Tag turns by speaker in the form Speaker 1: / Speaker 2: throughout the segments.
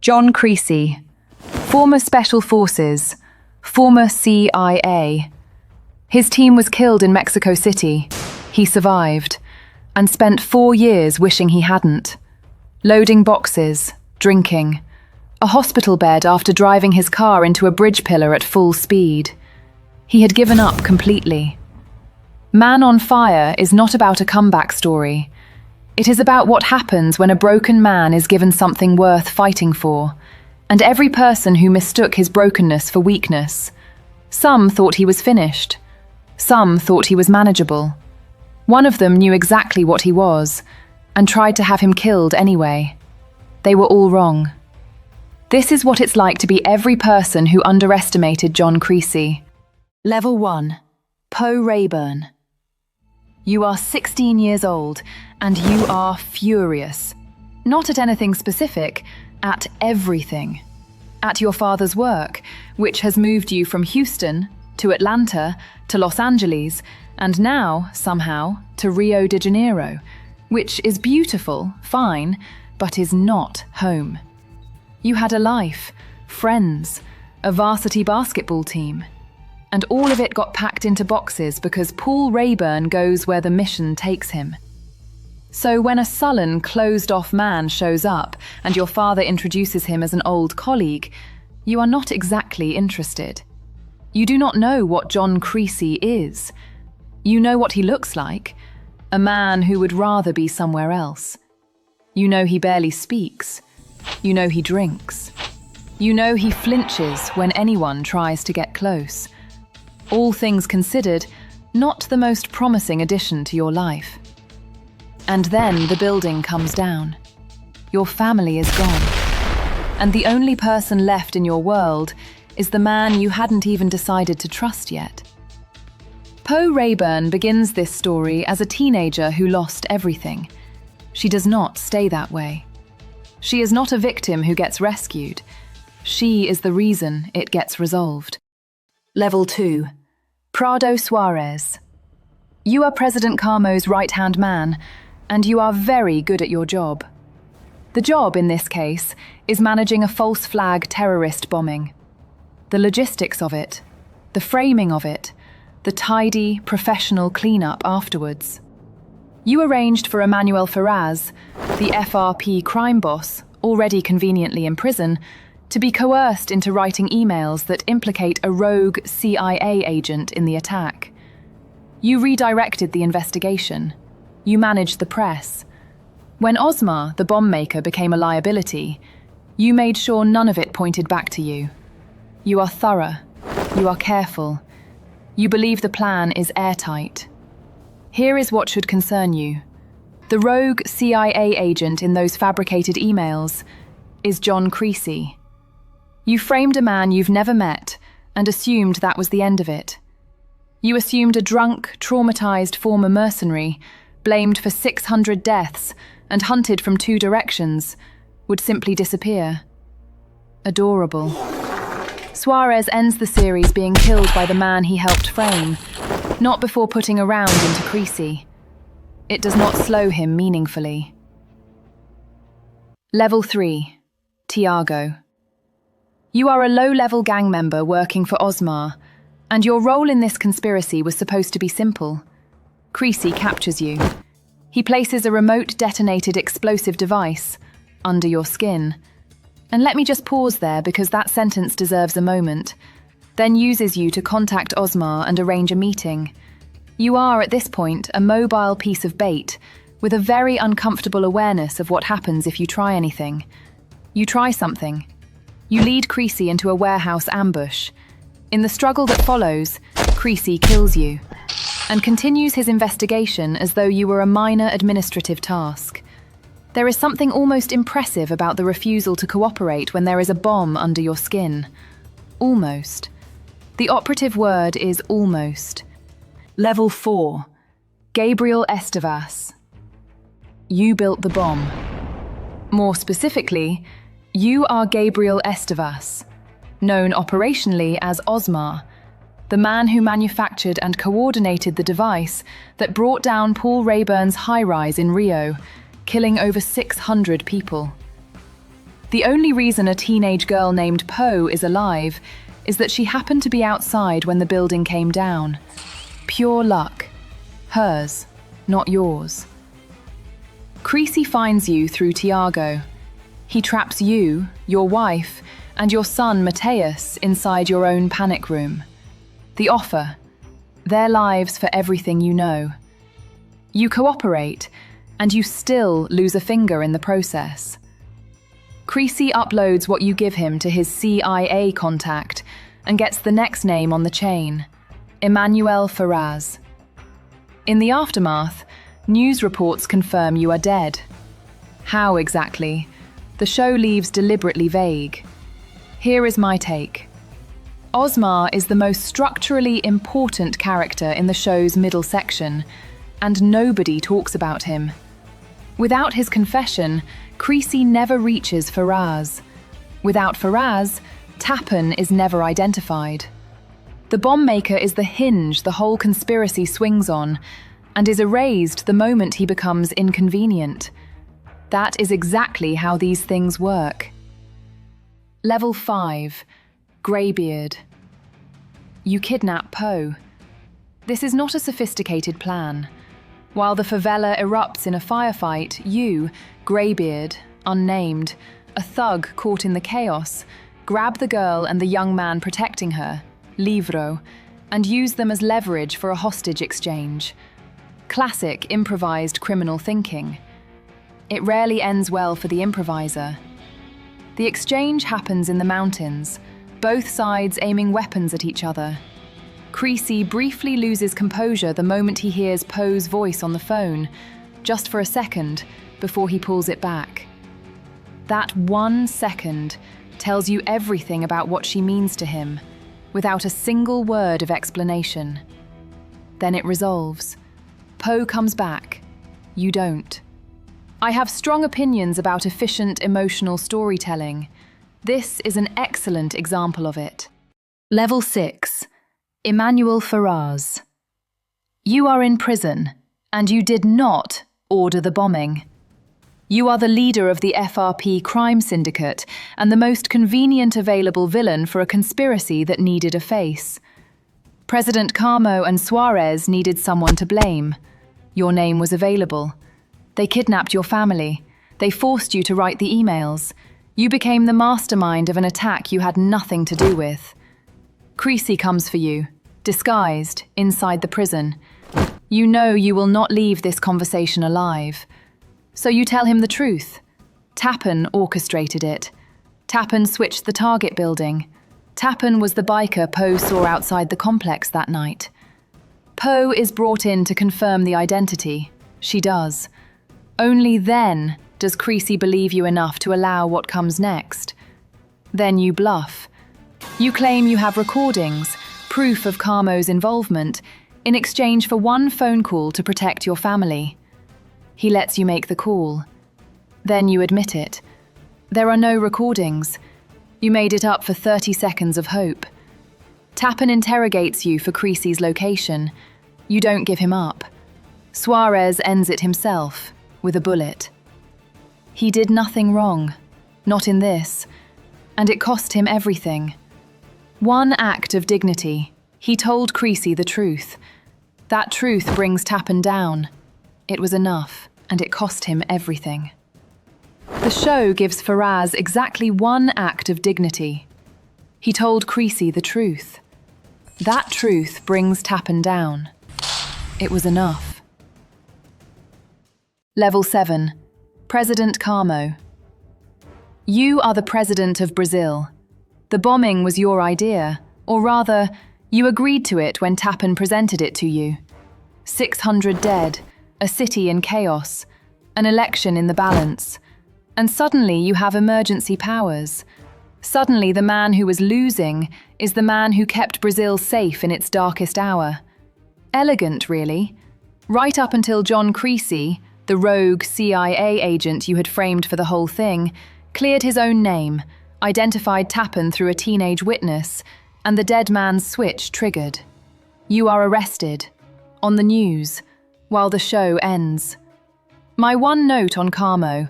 Speaker 1: John Creasy, former Special Forces, former CIA. His team was killed in Mexico City. He survived, and spent 4 years wishing he hadn't. Loading boxes, drinking, a hospital bed after driving his car into a bridge pillar at full speed. He had given up completely. Man on Fire is not about a comeback story. It is about what happens when a broken man is given something worth fighting for, and every person who mistook his brokenness for weakness. Some thought he was finished. Some thought he was manageable. One of them knew exactly what he was, and tried to have him killed anyway. They were all wrong. This is what it's like to be every person who underestimated John Creasy. Level 1. Poe Rayburn. You are 16 years old, and you are furious. Not at anything specific, at everything. At your father's work, which has moved you from Houston to Atlanta to Los Angeles, and now, somehow, to Rio de Janeiro, which is beautiful, fine, but is not home. You had a life, friends, a varsity basketball team, and all of it got packed into boxes because Paul Rayburn goes where the mission takes him. So when a sullen, closed-off man shows up and your father introduces him as an old colleague, you are not exactly interested. You do not know what John Creasy is. You know what he looks like, a man who would rather be somewhere else. You know he barely speaks. You know he drinks. You know he flinches when anyone tries to get close. All things considered, not the most promising addition to your life. And then the building comes down. Your family is gone. And the only person left in your world is the man you hadn't even decided to trust yet. Poe Rayburn begins this story as a teenager who lost everything. She does not stay that way. She is not a victim who gets rescued. She is the reason it gets resolved. Level 2. Prado Suarez. You are President Camo's right-hand man, and you are very good at your job. The job, in this case, is managing a false flag terrorist bombing. The logistics of it, the framing of it, the tidy, professional cleanup afterwards. You arranged for Emmanuel Ferraz, the FRP crime boss, already conveniently in prison, to be coerced into writing emails that implicate a rogue CIA agent in the attack. You redirected the investigation. You managed the press. When Osmar, the bomb maker, became a liability, you made sure none of it pointed back to you. You are thorough. You are careful. You believe the plan is airtight. Here is what should concern you. The rogue CIA agent in those fabricated emails is John Creasy. You framed a man you've never met and assumed that was the end of it. You assumed a drunk, traumatized former mercenary, blamed for 600 deaths and hunted from 2 directions, would simply disappear. Adorable. Suarez ends the series being killed by the man he helped frame, not before putting a round into Creasy. It does not slow him meaningfully. Level 3. Tiago. You are a low-level gang member working for Osmar, and your role in this conspiracy was supposed to be simple. Creasy captures you. He places a remote detonated explosive device under your skin. And let me just pause there because that sentence deserves a moment. Then uses you to contact Osmar and arrange a meeting. You are, at this point, a mobile piece of bait with a very uncomfortable awareness of what happens if you try anything. You try something. You lead Creasy into a warehouse ambush. In the struggle that follows, Creasy kills you and continues his investigation as though you were a minor administrative task. There is something almost impressive about the refusal to cooperate when there is a bomb under your skin. Almost. The operative word is almost. Level 4. Gabriel Estevas. You built the bomb. More specifically, you are Gabriel Estevas, known operationally as Osmar, the man who manufactured and coordinated the device that brought down Paul Rayburn's high-rise in Rio, killing over 600 people. The only reason a teenage girl named Poe is alive is that she happened to be outside when the building came down. Pure luck. Hers, not yours. Creasy finds you through Tiago. He traps you, your wife, and your son Mateus inside your own panic room. The offer: their lives for everything you know. You cooperate, and you still lose a finger in the process. Creasy uploads what you give him to his CIA contact and gets the next name on the chain: Emmanuel Ferraz. In the aftermath, news reports confirm you are dead. How exactly? The show leaves deliberately vague. Here is my take. Osmar is the most structurally important character in the show's middle section, and nobody talks about him. Without his confession, Creasy never reaches Ferraz. Without Ferraz, Tappan is never identified. The bomb maker is the hinge the whole conspiracy swings on, and is erased the moment he becomes inconvenient. That is exactly how these things work. Level 5. Greybeard. You kidnap Poe. This is not a sophisticated plan. While the favela erupts in a firefight, you, Greybeard, unnamed, a thug caught in the chaos, grab the girl and the young man protecting her, Livro, and use them as leverage for a hostage exchange. Classic improvised criminal thinking. It rarely ends well for the improviser. The exchange happens in the mountains, both sides aiming weapons at each other. Creasy briefly loses composure the moment he hears Poe's voice on the phone, just for a second, before he pulls it back. That 1 second tells you everything about what she means to him, without a single word of explanation. Then it resolves. Poe comes back. You don't. I have strong opinions about efficient emotional storytelling. This is an excellent example of it. Level 6. Emmanuel Ferraz. You are in prison, and you did not order the bombing. You are the leader of the FRP crime syndicate and the most convenient available villain for a conspiracy that needed a face. President Carmo and Suarez needed someone to blame. Your name was available. They kidnapped your family. They forced you to write the emails. You became the mastermind of an attack you had nothing to do with. Creasy comes for you, disguised, inside the prison. You know you will not leave this conversation alive. So you tell him the truth. Tappan orchestrated it. Tappan switched the target building. Tappan was the biker Poe saw outside the complex that night. Poe is brought in to confirm the identity. She does. Only then does Creasy believe you enough to allow what comes next. Then you bluff. You claim you have recordings, proof of Carmo's involvement, in exchange for one phone call to protect your family. He lets you make the call. Then you admit it. There are no recordings. You made it up for 30 seconds of hope. Tappan interrogates you for Creasy's location. You don't give him up. Suarez ends it himself, with a bullet. He did nothing wrong, not in this, and it cost him everything. One act of dignity. He told Creasy the truth. That truth brings Tappan down. It was enough, and it cost him everything. The show gives Ferraz exactly one act of dignity. He told Creasy the truth. That truth brings Tappan down. It was enough. Level 7. President Carmo. You are the president of Brazil. The bombing was your idea, or rather, you agreed to it when Tappan presented it to you. 600 dead, a city in chaos, an election in the balance. And suddenly you have emergency powers. Suddenly the man who was losing is the man who kept Brazil safe in its darkest hour. Elegant, really. Right up until John Creasy, the rogue CIA agent you had framed for the whole thing, cleared his own name, identified Tappan through a teenage witness, and the dead man's switch triggered. You are arrested, on the news, while the show ends. My one note on Carmo: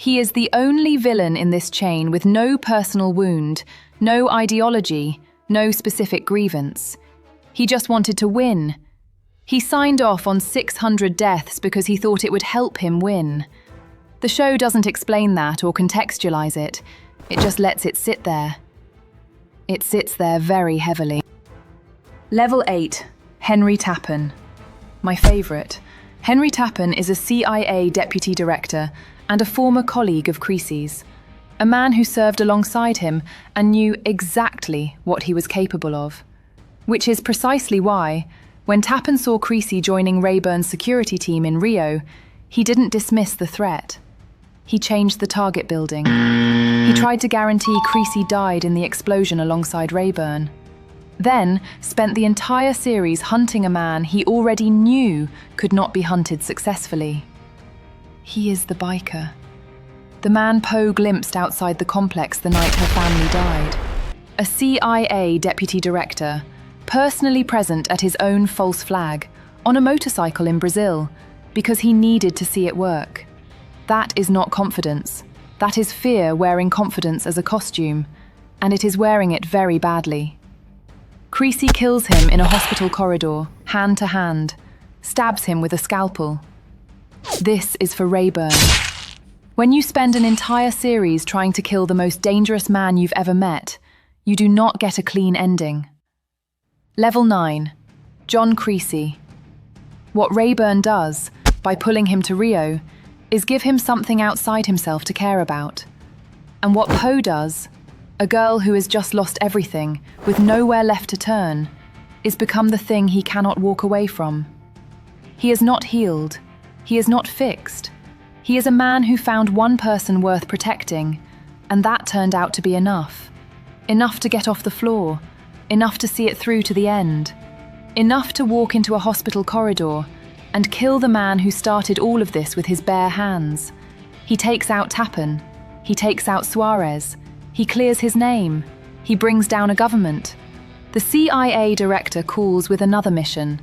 Speaker 1: He is the only villain in this chain with no personal wound, no ideology, no specific grievance. He just wanted to win. He signed off on 600 deaths because he thought it would help him win. The show doesn't explain that or contextualize it. It just lets it sit there. It sits there very heavily. Level 8. Henry Tappan. My favorite. Henry Tappan is a CIA deputy director and a former colleague of Creasy's, a man who served alongside him and knew exactly what he was capable of. Which is precisely why, when Tappan saw Creasy joining Rayburn's security team in Rio, he didn't dismiss the threat. He changed the target building. He tried to guarantee Creasy died in the explosion alongside Rayburn. Then spent the entire series hunting a man he already knew could not be hunted successfully. He is the biker. The man Poe glimpsed outside the complex the night her family died. A CIA deputy director, personally present at his own false flag, on a motorcycle in Brazil, because he needed to see it work. That is not confidence. That is fear wearing confidence as a costume, and it is wearing it very badly. Creasy kills him in a hospital corridor, hand to hand, stabs him with a scalpel. This is for Rayburn. When you spend an entire series trying to kill the most dangerous man you've ever met, you do not get a clean ending. Level 9. John Creasy. What Rayburn does, by pulling him to Rio, is give him something outside himself to care about. And what Poe does, a girl who has just lost everything, with nowhere left to turn, is become the thing he cannot walk away from. He is not healed. He is not fixed. He is a man who found one person worth protecting, and that turned out to be enough. Enough to get off the floor, enough to see it through to the end, enough to walk into a hospital corridor and kill the man who started all of this with his bare hands. He takes out Tappan. He takes out Suarez. He clears his name. He brings down a government. The CIA director calls with another mission.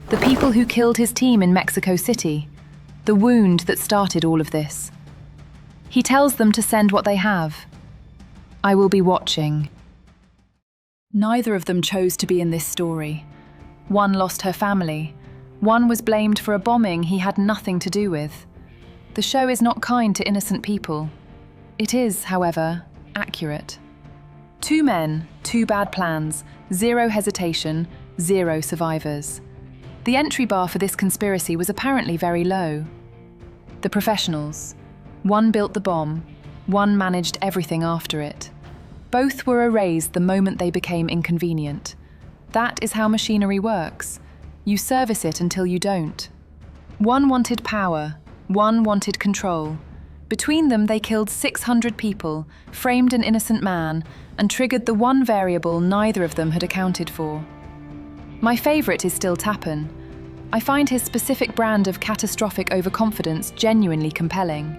Speaker 1: The people who killed his team in Mexico City. The wound that started all of this. He tells them to send what they have. I will be watching. Neither of them chose to be in this story. One lost her family. One was blamed for a bombing he had nothing to do with. The show is not kind to innocent people. It is, however, accurate. 2 men, 2 bad plans, 0 hesitation, 0 survivors. The entry bar for this conspiracy was apparently very low. The professionals. One built the bomb, one managed everything after it. Both were erased the moment they became inconvenient. That is how machinery works. You service it until you don't. One wanted power, one wanted control. Between them, they killed 600 people, framed an innocent man, and triggered the one variable neither of them had accounted for. My favourite is still Tappan. I find his specific brand of catastrophic overconfidence genuinely compelling.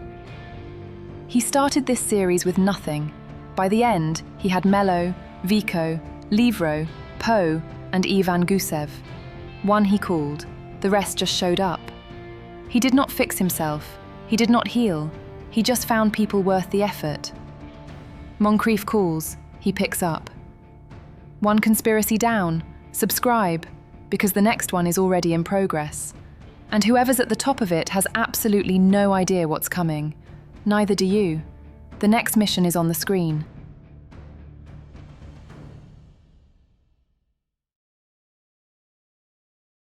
Speaker 1: He started this series with nothing. By the end, he had Mello, Vico, Livro, Poe, and Ivan Gusev. One he called, the rest just showed up. He did not fix himself, he did not heal, he just found people worth the effort. Moncrief calls, he picks up. One conspiracy down, subscribe, because the next one is already in progress. And whoever's at the top of it has absolutely no idea what's coming. Neither do you. The next mission is on the screen.